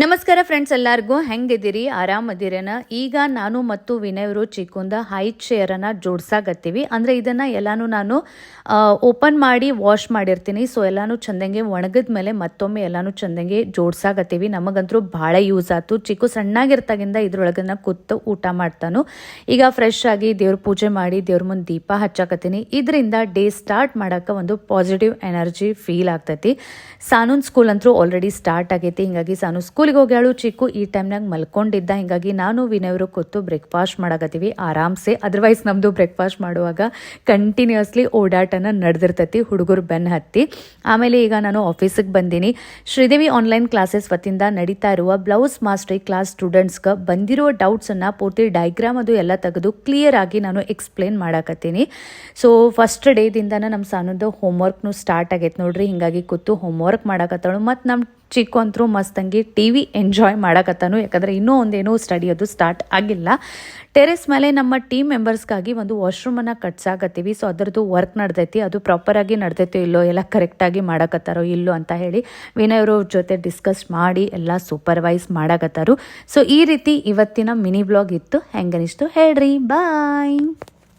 ನಮಸ್ಕಾರ ಫ್ರೆಂಡ್ಸ್, ಎಲ್ಲರಿಗೂ ಹೆಂಗಿದ್ದೀರಿ? ಆರಾಮದಿರೇನ? ಈಗ ನಾನು ಮತ್ತು ವಿನಯವರು ಚಿಕ್ಕುಂದ ಹೈ ಚೇರನ್ನು ಜೋಡ್ಸಾಕತ್ತೀವಿ. ಅಂದರೆ ಇದನ್ನು ಎಲ್ಲಾನು ನಾನು ಓಪನ್ ಮಾಡಿ ವಾಶ್ ಮಾಡಿರ್ತೀನಿ. ಸೊ ಎಲ್ಲಾನು ಚಂದಂಗೆ ಒಣಗಿದ ಮೇಲೆ ಮತ್ತೊಮ್ಮೆ ಎಲ್ಲಾನು ಚಂದಂಗೆ ಜೋಡ್ಸಾಕತ್ತೀವಿ. ನಮಗಂತೂ ಭಾಳ ಯೂಸ್ ಆಯ್ತು. ಚಿಕ್ಕು ಸಣ್ಣಾಗಿರ್ತಾಗಿಂದ ಇದ್ರೊಳಗನ್ನ ಕೂತು ಊಟ ಮಾಡ್ತಾನು. ಈಗ ಫ್ರೆಶ್ ಆಗಿ ದೇವ್ರ ಪೂಜೆ ಮಾಡಿ ದೇವ್ರ ಮುಂದೆ ದೀಪ ಹಚ್ಚಾಕತ್ತೀನಿ. ಇದರಿಂದ ಡೇ ಸ್ಟಾರ್ಟ್ ಮಾಡೋಕೆ ಒಂದು ಪಾಸಿಟಿವ್ ಎನರ್ಜಿ ಫೀಲ್ ಆಗ್ತೈತಿ. ಸಾನೂನ್ ಸ್ಕೂಲ್ ಅಂತೂ ಆಲ್ರೆಡಿ ಸ್ಟಾರ್ಟ್ ಆಗೈತಿ. ಹಿಂಗಾಗಿ ಸಾನು ಸ್ಕೂಲಿಗೆ ಹೋಗ್ಯಾಳು. ಚಿಕ್ಕು ಈ ಟೈಮ್ನಾಗ ಮಲ್ಕೊಂಡಿದ್ದ. ಹಿಂಗಾಗಿ ನಾನು ವಿನಯವರು ಕೂತು ಬ್ರೇಕ್ಫಾಸ್ಟ್ ಮಾಡಕತ್ತೀವಿ ಆರಾಮ್ಸೆ. ಅದರ್ವೈಸ್ ನಮ್ಮದು ಬ್ರೇಕ್ಫಾಸ್ಟ್ ಮಾಡುವಾಗ ಕಂಟಿನ್ಯೂಸ್ಲಿ ಓಡಾಟನ ನಡೆದಿರ್ತೈತಿ ಹುಡುಗರು ಬೆನ್ನ ಹತ್ತಿ. ಆಮೇಲೆ ಈಗ ನಾನು ಆಫೀಸಿಗೆ ಬಂದೀನಿ. ಶ್ರೀದೇವಿ ಆನ್ಲೈನ್ ಕ್ಲಾಸಸ್ ವತಿಯಿಂದ ನಡೀತಾ ಇರುವ ಬ್ಲೌಸ್ ಮಾಸ್ಟರಿ ಕ್ಲಾಸ್ ಸ್ಟೂಡೆಂಟ್ಸ್ಗೆ ಬಂದಿರೋ ಡೌಟ್ಸನ್ನು ಪೂರ್ತಿ ಡೈಗ್ರಾಮ್ ಅದು ಎಲ್ಲ ತೆಗೆದು ಕ್ಲಿಯರ್ ಆಗಿ ನಾನು ಎಕ್ಸ್ಪ್ಲೇನ್ ಮಾಡಕತ್ತೀನಿ. ಸೊ ಫಸ್ಟ್ ಡೇದಿಂದನೇ ನಮ್ಮ ಸಾನದ್ದು ಹೋಮ್ವರ್ಕ್ನು ಸ್ಟಾರ್ಟ್ ಆಗೈತೆ ನೋಡ್ರಿ. ಹಿಂಗಾಗಿ ಕೂತು ಹೋಮ್ವರ್ಕ್ ಮಾಡಕತ್ತಾಳು. ಮತ್ತು ನಮ್ಮ ಚಿಕ್ಕು ಅಂತರೂ ಮಸ್ತಂಗಿ ಟಿ ವಿ ಎಂಜಾಯ್ ಮಾಡಕತ್ತಾನು. ಯಾಕಂದರೆ ಇನ್ನೂ ಒಂದೇನೋ ಸ್ಟಡಿ ಅದು ಸ್ಟಾರ್ಟ್ ಆಗಿಲ್ಲ. ಟೆರೆಸ್ ಮೇಲೆ ನಮ್ಮ ಟೀಮ್ ಮೆಂಬರ್ಸ್ಗಾಗಿ ಒಂದು ವಾಶ್ರೂಮನ್ನು ಕಟ್ಸಾಕತ್ತೀವಿ. ಸೊ ಅದರದ್ದು ವರ್ಕ್ ನಡೆದೈತಿ. ಅದು ಪ್ರಾಪರಾಗಿ ನಡೆದೈತೋ ಇಲ್ಲೋ, ಎಲ್ಲ ಕರೆಕ್ಟಾಗಿ ಮಾಡಕತ್ತಾರೋ ಇಲ್ಲೋ ಅಂತ ಹೇಳಿ ವಿನಯವ್ರ ಜೊತೆ ಡಿಸ್ಕಸ್ ಮಾಡಿ ಎಲ್ಲ ಸೂಪರ್ವೈಸ್ ಮಾಡಕತ್ತಾರು. ಸೊ ಈ ರೀತಿ ಇವತ್ತಿನ ಮಿನಿ ಬ್ಲಾಗ್ ಇತ್ತು. ಹೆಂಗನಿಸ್ತು ಹೇಳ್ರಿ. ಬಾಯ್.